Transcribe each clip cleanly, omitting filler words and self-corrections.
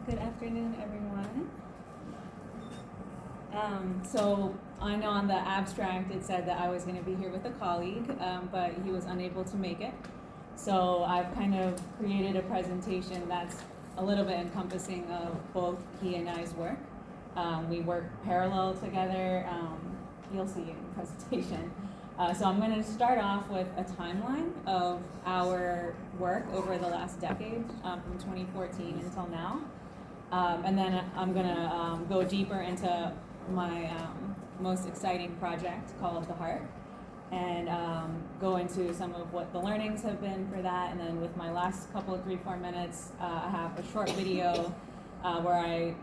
Good afternoon, everyone. So I know on the abstract it said that I was going to be here with a colleague, but he was unable to make it. So I've kind of created a presentation that's a little bit encompassing of both he and I's work. We work parallel together. You'll see in the presentation. So I'm going to start off with a timeline of our work over the last decade, from 2014 until now. And then I'm going to go deeper into my most exciting project called HeArt, and go into some of what the learnings have been for that. And then with my last couple of 3-4 minutes, I have a short video where I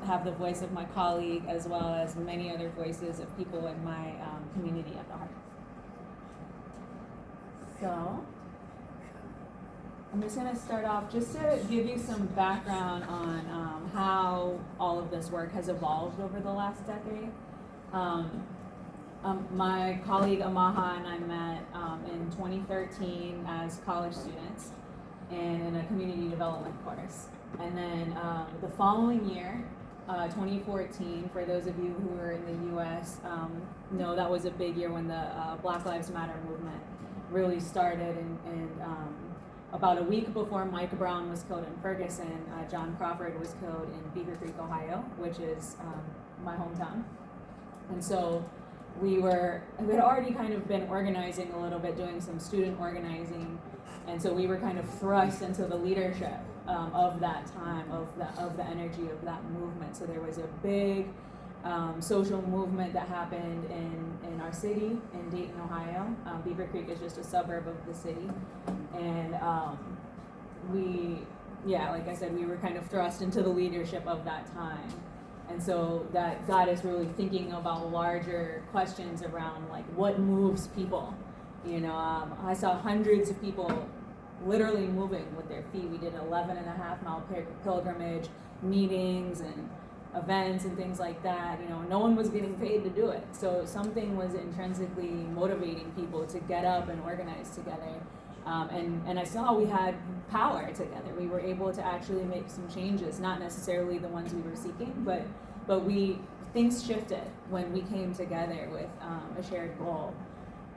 have the voice of my colleague as well as many other voices of people in my community at the HeArt. So I'm just going to start off just to give you some background on how all of this work has evolved over the last decade. My colleague Amaha and I met in 2013 as college students and in a community development course. And then the following year, 2014, for those of you who are in the US, know that was a big year when the Black Lives Matter movement really started, and about a week before Mike Brown was killed in Ferguson, John Crawford was killed in Beaver Creek, Ohio, which is my hometown. And so we had already kind of been organizing a little bit, doing some student organizing, and so we were kind of thrust into the leadership of that time, of the energy of that movement. So there was a big social movement that happened in our city, in Dayton, Ohio. Beaver Creek is just a suburb of the city. And like I said, we were kind of thrust into the leadership of that time. And so that got us really thinking about larger questions around like what moves people. You know, I saw hundreds of people literally moving with their feet. We did an 11.5-mile pilgrimage, meetings and events and things like that. You know, no one was getting paid to do it. So something was intrinsically motivating people to get up and organize together. And I saw we had power together. We were able to actually make some changes, not necessarily the ones we were seeking, but things shifted when we came together with a shared goal.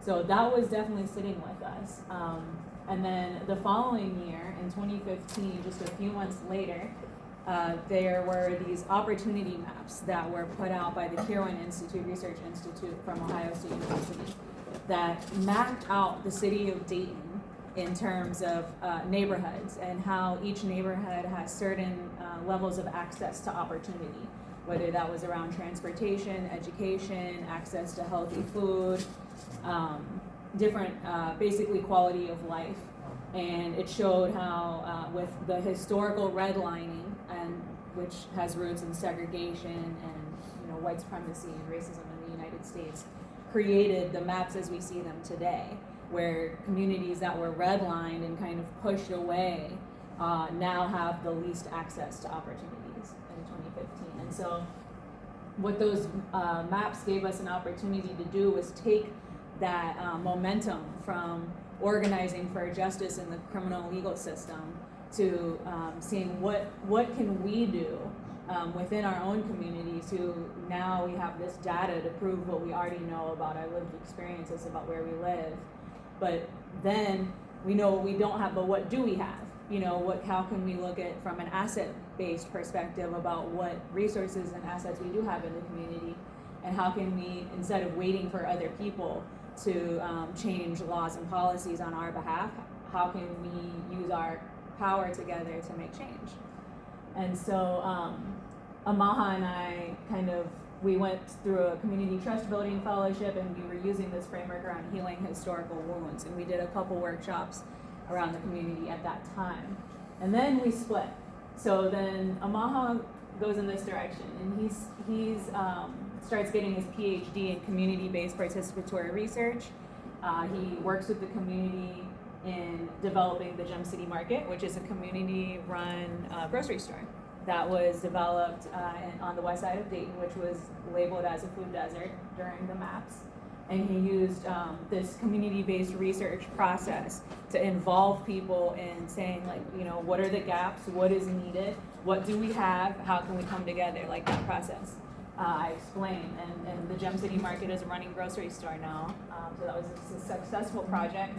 So that was definitely sitting with us. And then the following year, in 2015, just a few months later, there were these opportunity maps that were put out by the Kirwan Research Institute from Ohio State University that mapped out the city of Dayton in terms of neighborhoods and how each neighborhood has certain levels of access to opportunity, whether that was around transportation, education, access to healthy food, different, basically quality of life. And it showed how with the historical redlining, and which has roots in segregation and white supremacy and racism in the United States, created the maps as we see them today, where communities that were redlined and kind of pushed away now have the least access to opportunities in 2015. And so what those maps gave us an opportunity to do was take that momentum from organizing for justice in the criminal legal system to seeing what can we do within our own communities, who now we have this data to prove what we already know about our lived experiences about where we live. But then we know what we don't have, but what do we have? How can we look at from an asset-based perspective about what resources and assets we do have in the community, and how can we, instead of waiting for other people to change laws and policies on our behalf, how can we use our power together to make change? And so Amaha and I we went through a community trust building fellowship, and we were using this framework around healing historical wounds, and we did a couple workshops around the community at that time. And then we split. So then Amaha goes in this direction, and he's starts getting his PhD in community-based participatory research. He works with the community in developing the Gem City Market, which is a community-run grocery store that was developed on the west side of Dayton, which was labeled as a food desert during the maps. and he used this community-based research process to involve people in saying, like, you know, what are the gaps, what is needed, what do we have, how can we come together, like that process. I explained, and the Gem City Market is a running grocery store now, so that was a successful project.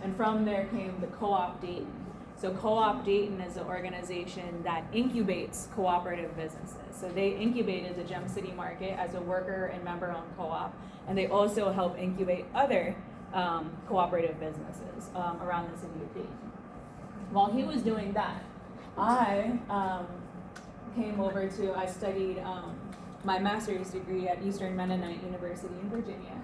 And from there came the Co-op Dayton. So Co-op Dayton is an organization that incubates cooperative businesses. So they incubated the Gem City Market as a worker and member-owned co-op, and they also help incubate other cooperative businesses around the city of Dayton. While he was doing that, I came over to, I studied my master's degree at Eastern Mennonite University in Virginia,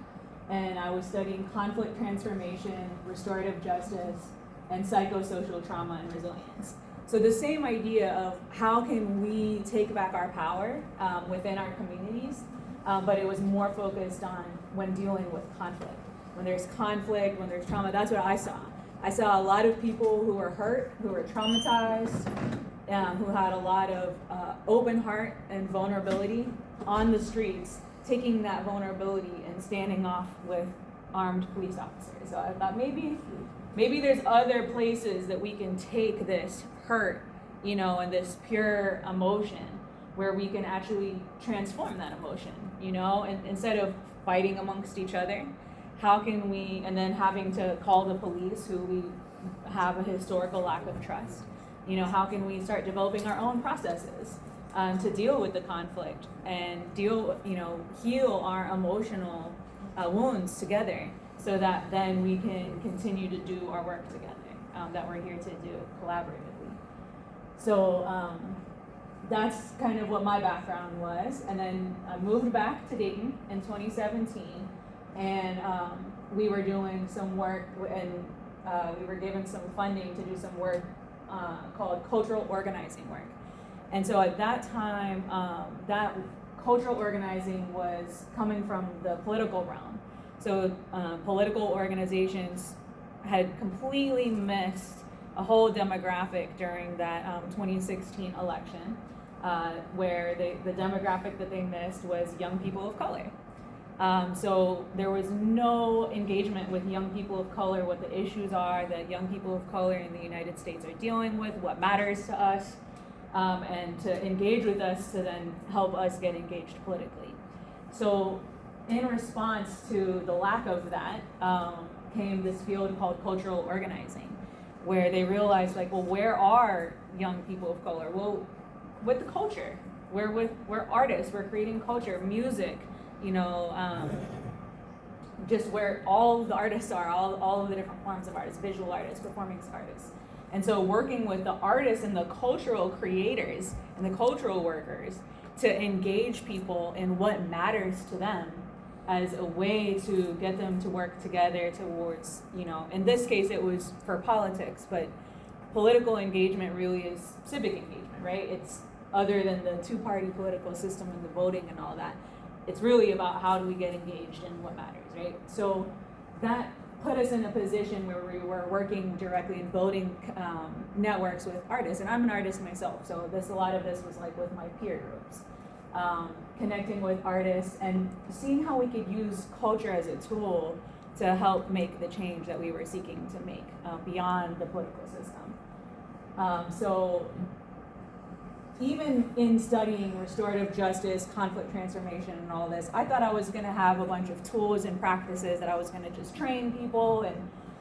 and I was studying conflict transformation, restorative justice, and psychosocial trauma and resilience. So the same idea of how can we take back our power within our communities, but it was more focused on when dealing with conflict. When there's conflict, when there's trauma, that's what I saw. I saw a lot of people who were hurt, who were traumatized, who had a lot of open heart and vulnerability on the streets, taking that vulnerability and standing off with armed police officers. So I thought maybe there's other places that we can take this hurt, you know, and this pure emotion where we can actually transform that emotion, you know, and instead of fighting amongst each other, how can we, and then having to call the police who we have a historical lack of trust, you know, how can we start developing our own processes to deal with the conflict and heal our emotional wounds together, so that then we can continue to do our work together that we're here to do collaboratively. So that's kind of what my background was. And then I moved back to Dayton in 2017, and we were doing some work, and we were given some funding to do some work called cultural organizing work. And so at that time, that cultural organizing was coming from the political realm. So political organizations had completely missed a whole demographic during that 2016 election, where the demographic that they missed was young people of color. So there was no engagement with young people of color, what the issues are that young people of color in the United States are dealing with, what matters to us, and to engage with us to then help us get engaged politically. So in response to the lack of that, came this field called cultural organizing, where they realized, like, well, where are young people of color? Well, with the culture. We're artists, we're creating culture, music, you know, just where all the artists are, all of the different forms of artists, visual artists, performing artists. And so working with the artists and the cultural creators and the cultural workers to engage people in what matters to them as a way to get them to work together towards, you know, in this case it was for politics, but political engagement really is civic engagement, right? It's other than the two-party political system and the voting and all that. It's really about how do we get engaged in what matters, right? So that put us in a position where we were working directly and building networks with artists. And I'm an artist myself, so a lot of this was like with my peer groups. Connecting with artists and seeing how we could use culture as a tool to help make the change that we were seeking to make beyond the political system. So even in studying restorative justice, conflict transformation, and all this, I thought I was going to have a bunch of tools and practices that I was going to just train people.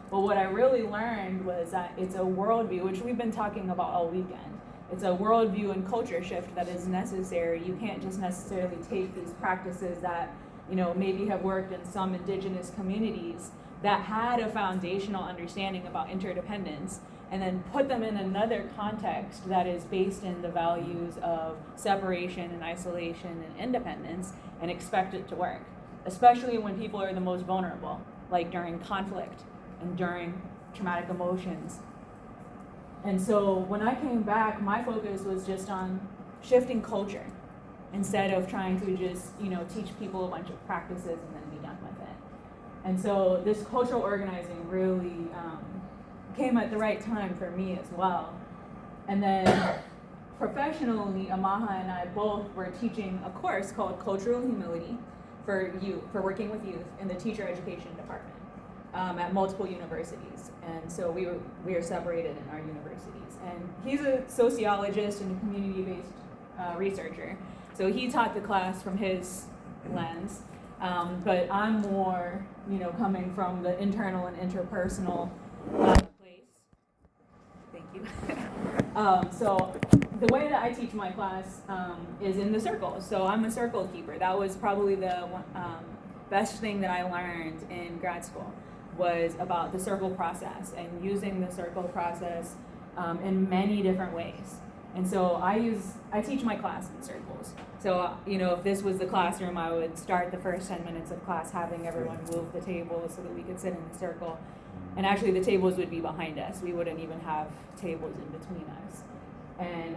But what I really learned was that it's a worldview, which we've been talking about all weekend. It's a worldview and culture shift that is necessary. You can't just necessarily take these practices that, you know, maybe have worked in some indigenous communities that had a foundational understanding about interdependence, and then put them in another context that is based in the values of separation and isolation and independence, and expect it to work, especially when people are the most vulnerable, like during conflict and during traumatic emotions. And so when I came back, my focus was just on shifting culture instead of trying to just, you know, teach people a bunch of practices and then be done with it. And so this cultural organizing really came at the right time for me as well. And then professionally, Amaha and I both were teaching a course called Cultural Humility for working with youth in the teacher education department at multiple universities. And so we are separated in our universities. And he's a sociologist and a community-based researcher. So he taught the class from his lens, but I'm more, coming from the internal and interpersonal place. Thank you. So the way that I teach my class is in the circle. So I'm a circle keeper. That was probably the best thing that I learned in grad school, was about the circle process and using the circle process in many different ways. And so I teach my class in circles. So, if this was the classroom, I would start the first 10 minutes of class having everyone move the tables so that we could sit in a circle. And actually the tables would be behind us. We wouldn't even have tables in between us. And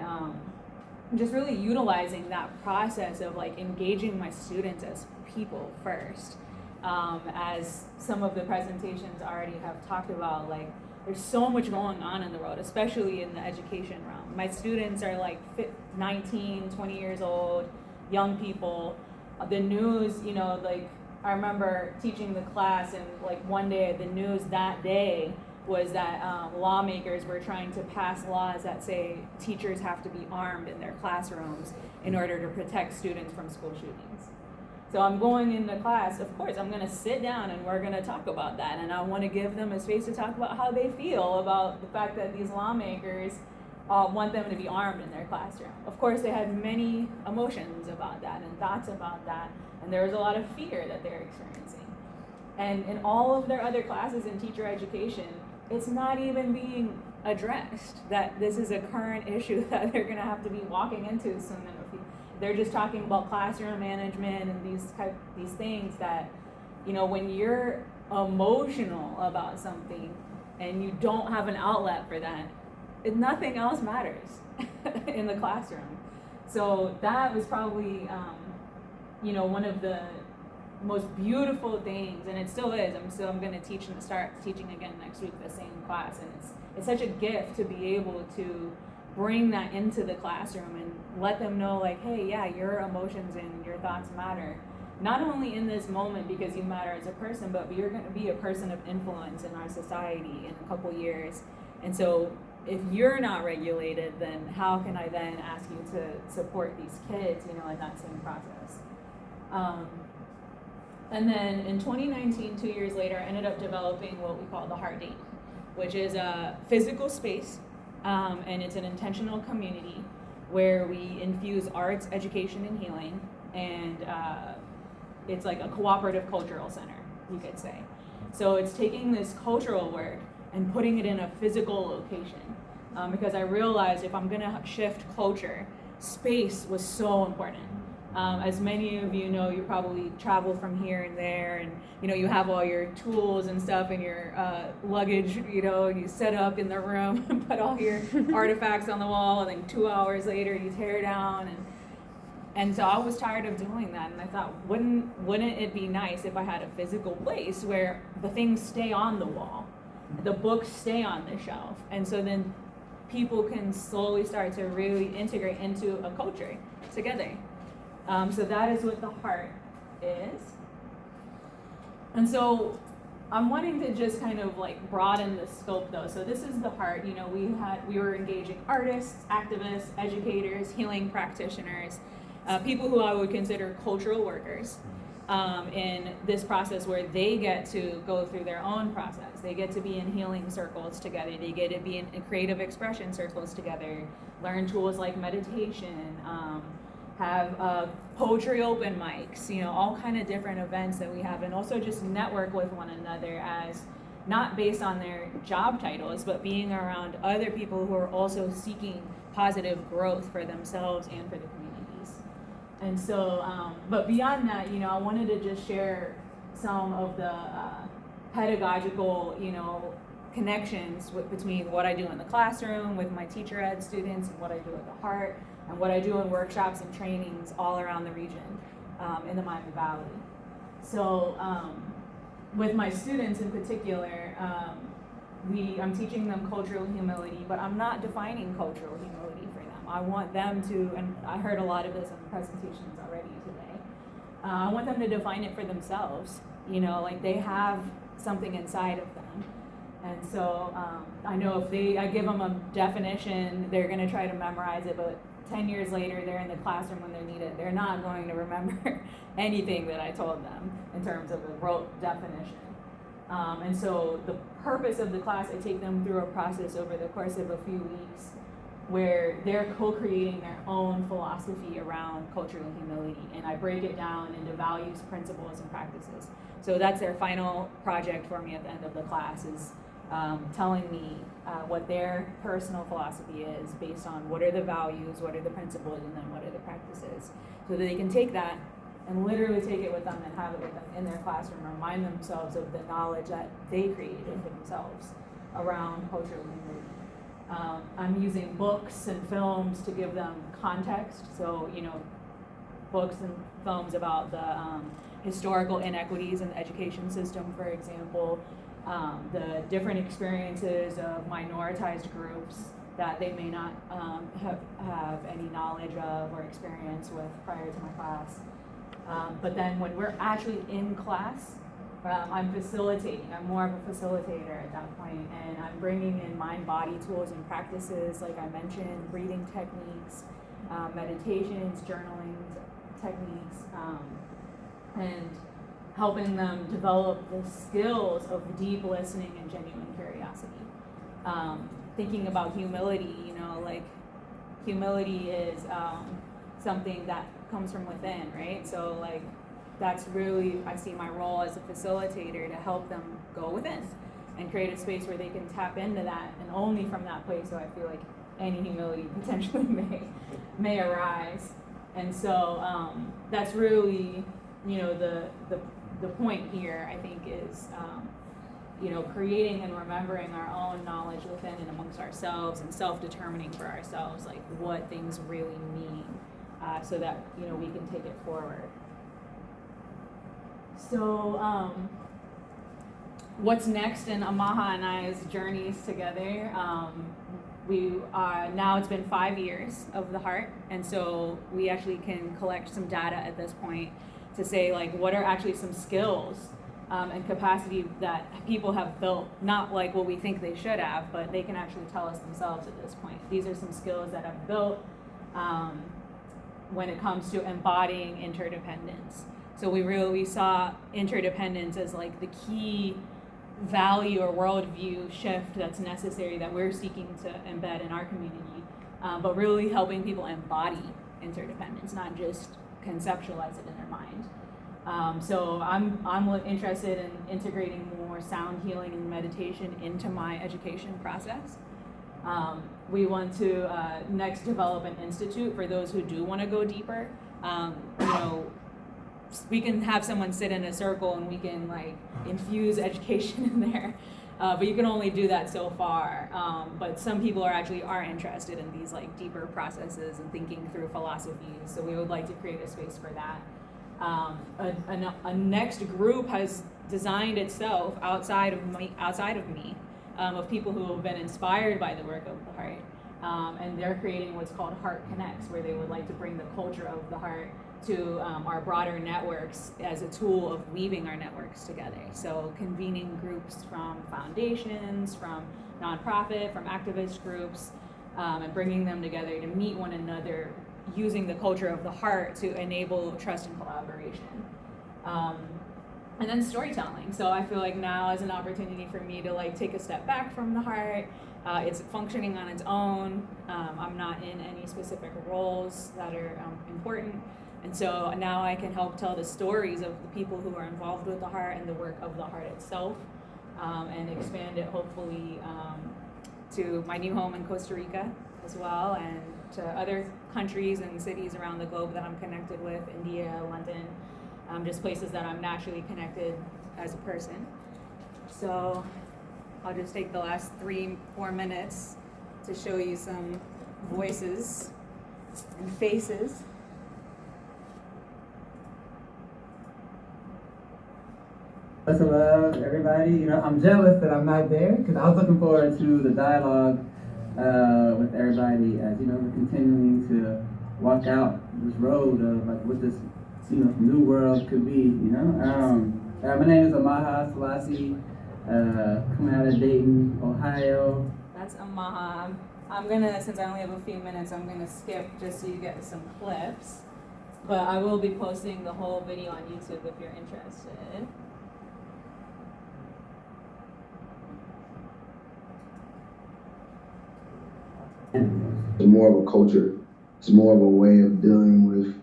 just really utilizing that process of engaging my students as people first. As some of the presentations already have talked about, there's so much going on in the world, especially in the education realm. My students are 19, 20 years old, young people. The news, I remember teaching the class, and one day the news that day was that lawmakers were trying to pass laws that say teachers have to be armed in their classrooms in order to protect students from school shootings. So I'm going into class, of course, I'm going to sit down and we're going to talk about that. And I want to give them a space to talk about how they feel about the fact that these lawmakers want them to be armed in their classroom. Of course, they had many emotions about that and thoughts about that. And there was a lot of fear that they're experiencing. And in all of their other classes in teacher education, it's not even being addressed that this is a current issue that they're going to have to be walking into soon enough. They're just talking about classroom management and these things that, when you're emotional about something and you don't have an outlet for that, nothing else matters in the classroom. So that was probably, one of the most beautiful things, and it still is. I'm going to start teaching again next week, the same class, and it's such a gift to be able to bring that into the classroom and let them know, hey, yeah, your emotions and your thoughts matter. Not only in this moment because you matter as a person, but you're going to be a person of influence in our society in a couple years. And so if you're not regulated, then how can I then ask you to support these kids, in that same process? And then in 2019, 2 years later, I ended up developing what we call the HeArt Dayton, which is a physical space. And it's an intentional community where we infuse arts, education, and healing, and it's like a cooperative cultural center, you could say. So it's taking this cultural work and putting it in a physical location, because I realized if I'm going to shift culture, space was so important. As many of you know, you probably travel from here and there, and you have all your tools and stuff in your luggage, and you set up in the room and put all your artifacts on the wall, and then 2 hours later you tear down, and so I was tired of doing that, and I thought, wouldn't it be nice if I had a physical place where the things stay on the wall, the books stay on the shelf, and so then people can slowly start to really integrate into a culture together. So that is what the HeArt is. And so I'm wanting to just kind of broaden the scope though. So this is the HeArt. We were engaging artists, activists, educators, healing practitioners, people who I would consider cultural workers in this process where they get to go through their own process. They get to be in healing circles together. They get to be in creative expression circles together, learn tools like meditation, have poetry open mics, all kind of different events that we have, and also just network with one another as not based on their job titles, but being around other people who are also seeking positive growth for themselves and for the communities. And so, but beyond that, I wanted to just share some of the pedagogical, connections between what I do in the classroom with my teacher ed students and what I do at the HeArt, and what I do in workshops and trainings all around the region in the Miami Valley. So with my students in particular, I'm teaching them cultural humility, but I'm not defining cultural humility for them. I want them to, and I heard a lot of this in the presentations already today, I want them to define it for themselves. You know, like they have something inside of them. And so I know if I give them a definition, they're going to try to memorize it, but 10 years later, they're in the classroom when they need it. They're not going to remember anything that I told them in terms of a rote definition. And so the purpose of the class, I take them through a process over the course of a few weeks where they're co-creating their own philosophy around cultural humility. And I break it down into values, principles, and practices. So that's their final project for me at the end of the class, is telling me what their personal philosophy is based on what are the values, what are the principles, and then what are the practices. So that they can take that and literally take it with them and have it with them in their classroom, remind themselves of the knowledge that they created for themselves around cultural humility. I'm using books and films to give them context. So, you know, books and films about the historical inequities in the education system, for example, the different experiences of minoritized groups that they may not have any knowledge of or experience with prior to my class. But then when we're actually in class, I'm facilitating. I'm more of a facilitator at that point, and I'm bringing in mind-body tools and practices, like I mentioned, breathing techniques, meditations, journaling techniques, and helping them develop the skills of deep listening and genuine curiosity. Thinking about humility, you know, like humility is something that comes from within, right? So like that's really, I see my role as a facilitator to help them go within and create a space where they can tap into that, and only from that place do I feel like any humility potentially may arise. And so that's really, you know, the point here, I think, is you know, creating and remembering our own knowledge within and amongst ourselves, and self-determining for ourselves like what things really mean, so that, you know, we can take it forward. So what's next in Amaha and I's journeys together? Now it's been 5 years of the HeArt, and so we actually can collect some data at this point to say like what are actually some skills and capacity that people have built, not like what we think they should have, but they can actually tell us themselves at this point. These are some skills that have built when it comes to embodying interdependence. So we saw interdependence as like the key value or worldview shift that's necessary that we're seeking to embed in our community, but really helping people embody interdependence, not just conceptualize it in their mind. So I'm interested in integrating more sound healing and meditation into my education process. We want to next develop an institute for those who do want to go deeper. You know, we can have someone sit in a circle and we can like infuse education in there, but you can only do that so far. But some people are interested in these like deeper processes and thinking through philosophies. So we would like to create a space for that. A next group has designed itself outside of me, of people who have been inspired by the work of the HeArt, and they're creating what's called HeArt Connects, where they would like to bring the culture of the HeArt to our broader networks as a tool of weaving our networks together. So convening groups from foundations, from nonprofit, from activist groups, and bringing them together to meet one another using the culture of the HeArt to enable trust and collaboration. And then storytelling. So I feel like now is an opportunity for me to like take a step back from the HeArt. It's functioning on its own. I'm not in any specific roles that are important. And so now I can help tell the stories of the people who are involved with the HeArt and the work of the HeArt itself, and expand it hopefully to my new home in Costa Rica as well, and to other countries and cities around the globe that I'm connected with, India, London, just places that I'm naturally connected as a person. So I'll just take the last 3-4 minutes to show you some voices and faces. Hello, everybody. You know, I'm jealous that I'm not there because I was looking forward to the dialogue with everybody as, you know, we're continuing to walk out this road of like what this new world could be. My name is Amaha Selassie, coming out of Dayton, Ohio. That's Amaha. I'm gonna, since I only have a few minutes, I'm gonna skip just so you get some clips. But I will be posting the whole video on YouTube if you're interested. It's more of a culture. It's more of a way of dealing with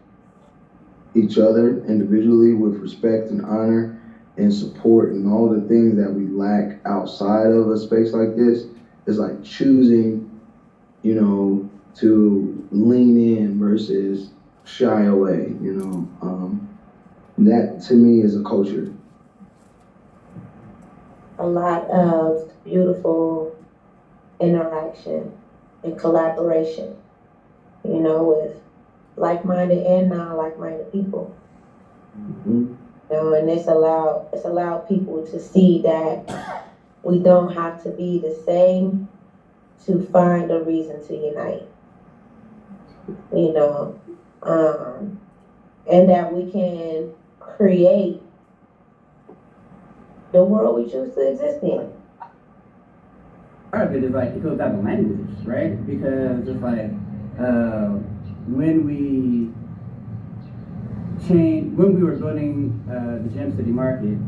each other individually with respect and honor and support and all the things that we lack outside of a space like this. It's like choosing, to lean in versus shy away, that to me is a culture. A lot of beautiful interaction and collaboration, with like-minded and non-like-minded people. Mm-hmm. And it's allowed people to see that we don't have to be the same to find a reason to unite. And that we can create the world we choose to exist in. Part of it is like it goes down to language, right? Because it's like when we were building the Gem City Market,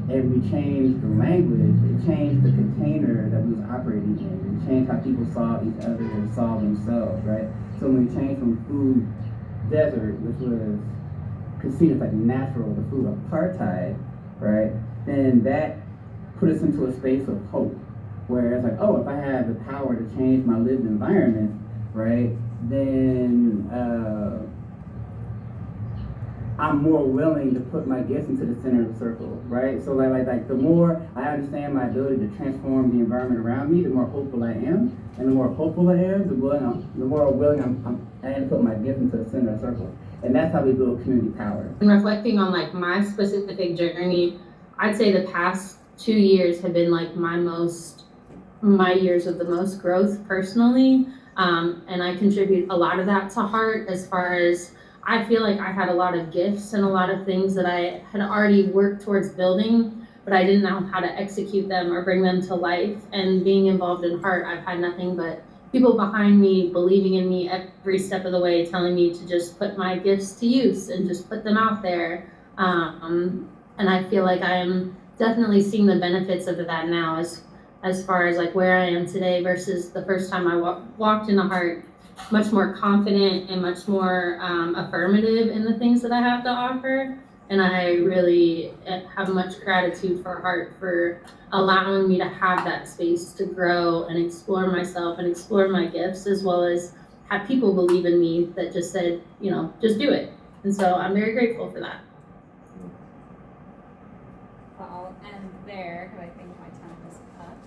and we changed the language, it changed the container that we was operating in. It changed how people saw each other and saw themselves, right? So when we changed from food desert, which was considered like natural, the food apartheid, right? Then that put us into a space of hope, where it's like, oh, if I have the power to change my lived environment, right, then I'm more willing to put my gifts into the center of the circle, right? So like the more I understand my ability to transform the environment around me, the more hopeful I am, and the more hopeful I am, the more willing I am to put my gift into the center of the circle, and that's how we build community power. And reflecting on like my specific journey, I'd say the past 2 years have been like my years of the most growth personally, and I contribute a lot of that to HeArt, as far as I feel like I had a lot of gifts and a lot of things that I had already worked towards building, but I didn't know how to execute them or bring them to life. And being involved in HeArt, I've had nothing but people behind me believing in me every step of the way, telling me to just put my gifts to use and just put them out there. And I feel like I am definitely seeing the benefits of that now, as far as like where I am today versus the first time I walked into HeArt. Much more confident and much more affirmative in the things that I have to offer. And I really have much gratitude for HeArt for allowing me to have that space to grow and explore myself and explore my gifts, as well as have people believe in me that just said, just do it. And so I'm very grateful for that. I'll end there because I think my time is up.